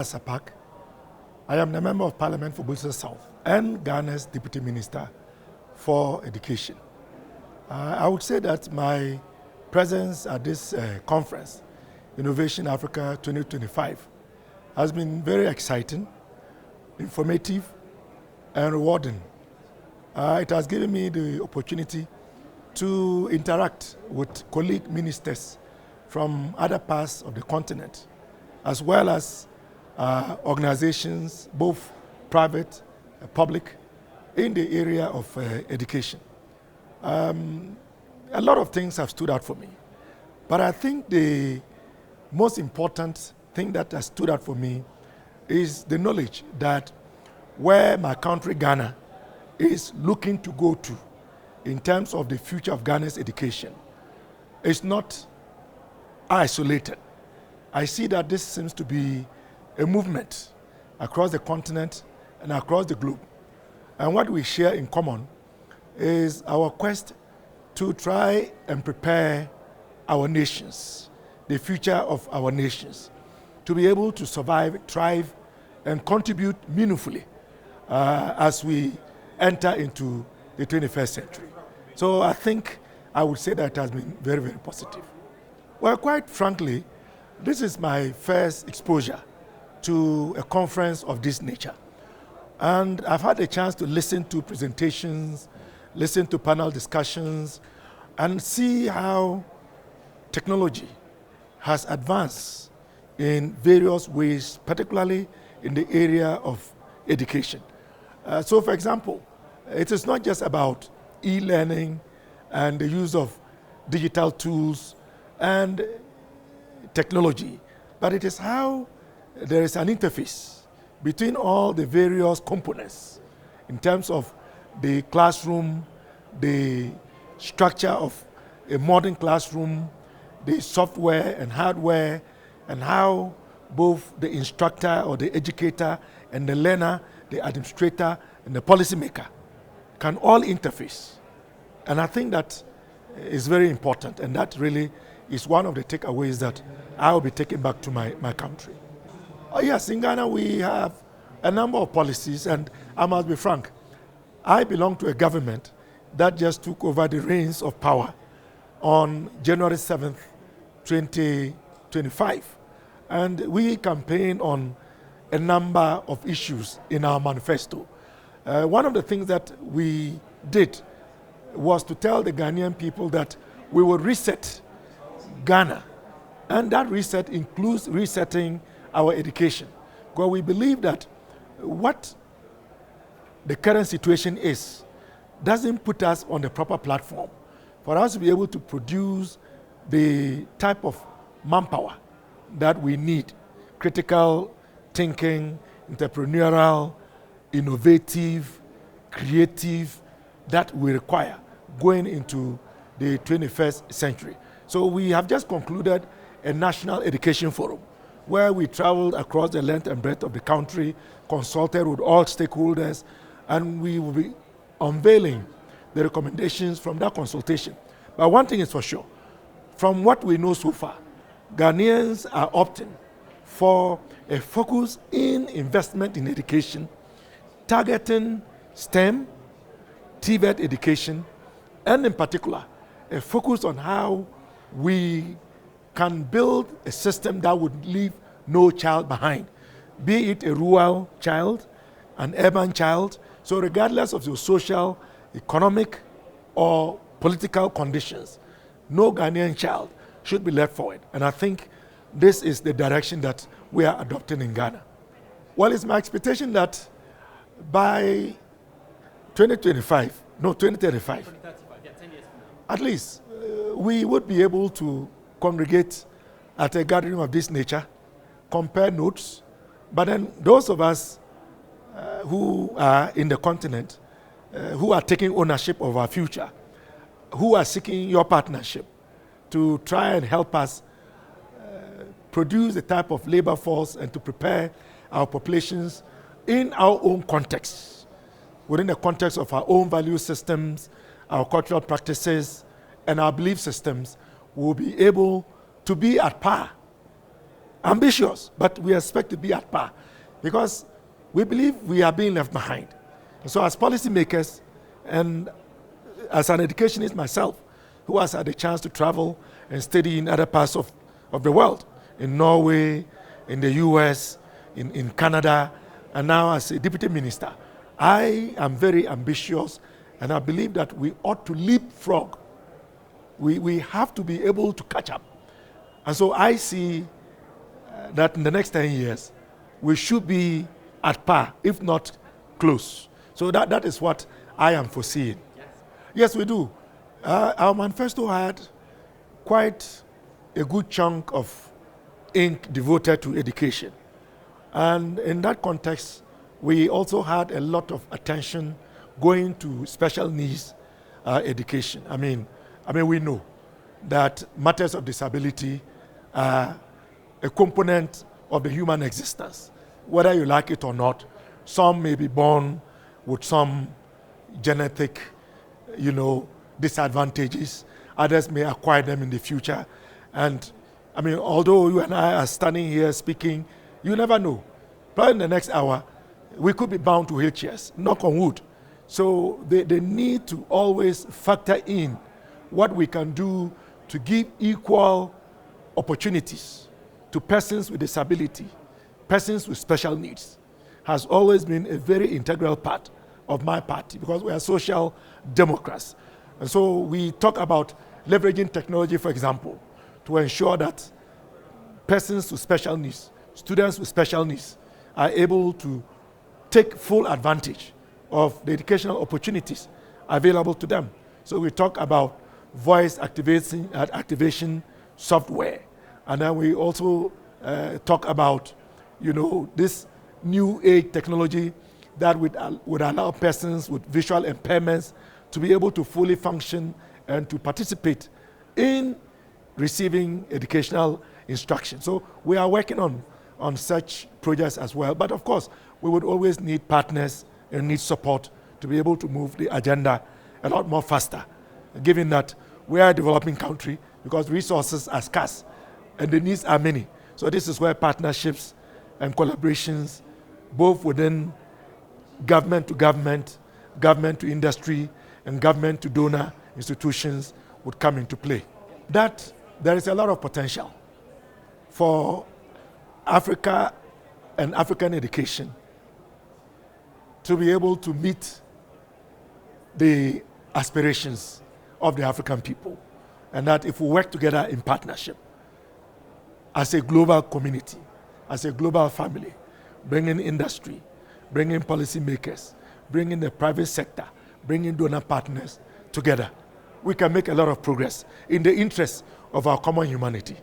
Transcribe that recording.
As Apaak, I am the Member of Parliament for Busia South and Ghana's Deputy Minister for Education. I would say that my presence at this conference, Innovation Africa 2025, has been very exciting, informative, and rewarding. It has given me the opportunity to interact with colleague ministers from other parts of the continent, as well as organizations, both private and public, in the area of education. A lot of things have stood out for me, but I think the most important thing that has stood out for me is the knowledge that where my country, Ghana, is looking to go to in terms of the future of Ghana's education is not isolated. I see that this seems to be a movement across the continent and across the globe. And what we share in common is our quest to try and prepare our nations, the future of our nations, to be able to survive, thrive, and contribute meaningfully as we enter into the 21st century. So I think I would say that it has been very, very positive. Well, quite frankly, this is my first exposure to a conference of this nature. And I've had a chance to listen to presentations, listen to panel discussions, and see how technology has advanced in various ways, particularly in the area of education. So for example, it is not just about e-learning and the use of digital tools and technology, but it is how there is an interface between all the various components in terms of the classroom, the structure of a modern classroom, the software and hardware, and how both the instructor or the educator and the learner, the administrator and the policymaker can all interface. And I think that is very important, and that really is one of the takeaways that I will be taking back to my country. Yes, in Ghana we have a number of policies, and I must be frank, I belong to a government that just took over the reins of power on January 7th, 2025. And we campaigned on a number of issues in our manifesto. One of the things that we did was to tell the Ghanaian people that we will reset Ghana. And that reset includes resetting our education. Because we believe that what the current situation is doesn't put us on the proper platform for us to be able to produce the type of manpower that we need, critical thinking, entrepreneurial, innovative, creative, that we require going into the 21st century. So we have just concluded a national education forum where we traveled across the length and breadth of the country, consulted with all stakeholders, and we will be unveiling the recommendations from that consultation. But one thing is for sure, from what we know so far, Ghanaians are opting for a focus in investment in education, targeting STEM, TVET education, and in particular, a focus on how we can build a system that would leave no child behind, be it a rural child, an urban child. So regardless of your social, economic, or political conditions, no Ghanaian child should be left forward. And I think this is the direction that we are adopting in Ghana. Well, it's my expectation that by 2035, 2035, yeah, 10 years from now. at least we would be able to congregate at a gathering of this nature, compare notes, but then those of us who are in the continent, who are taking ownership of our future, who are seeking your partnership to try and help us produce the type of labor force and to prepare our populations in our own context, within the context of our own value systems, our cultural practices, and our belief systems, we will be able to be at par ambitious, but we expect to be at par because we believe we are being left behind. And so as policymakers and as an educationist myself, who has had a chance to travel and study in other parts of the world, in Norway, in the US, in Canada, and now as a deputy minister, I am very ambitious, and I believe that we ought to leapfrog. We have to be able to catch up. And so I see that in the next 10 years, we should be at par, if not close. So that is what I am foreseeing. Yes, we do. Our manifesto had quite a good chunk of ink devoted to education. And in that context, we also had a lot of attention going to special needs education. I mean, we know that matters of disability are a component of the human existence. Whether you like it or not, some may be born with some genetic, disadvantages. Others may acquire them in the future. And although you and I are standing here speaking, you never know. Probably in the next hour, we could be bound to wheelchairs, knock on wood. So they need to always factor in what we can do to give equal opportunities to persons with disability, persons with special needs, has always been a very integral part of my party because we are social democrats. And so we talk about leveraging technology, for example, to ensure that persons with special needs, students with special needs, are able to take full advantage of the educational opportunities available to them. So we talk about voice activation software. And then we also talk about, this new age technology that would allow persons with visual impairments to be able to fully function and to participate in receiving educational instruction. So we are working on such projects as well. But of course, we would always need partners and need support to be able to move the agenda a lot more faster, given that we are a developing country because resources are scarce and the needs are many. So this is where partnerships and collaborations, both within government to government, government to industry, and government to donor institutions would come into play. That there is a lot of potential for Africa and African education to be able to meet the aspirations of the African people. And that if we work together in partnership, as a global community, as a global family, bringing industry, bringing policymakers, bringing the private sector, bringing donor partners together, we can make a lot of progress in the interest of our common humanity.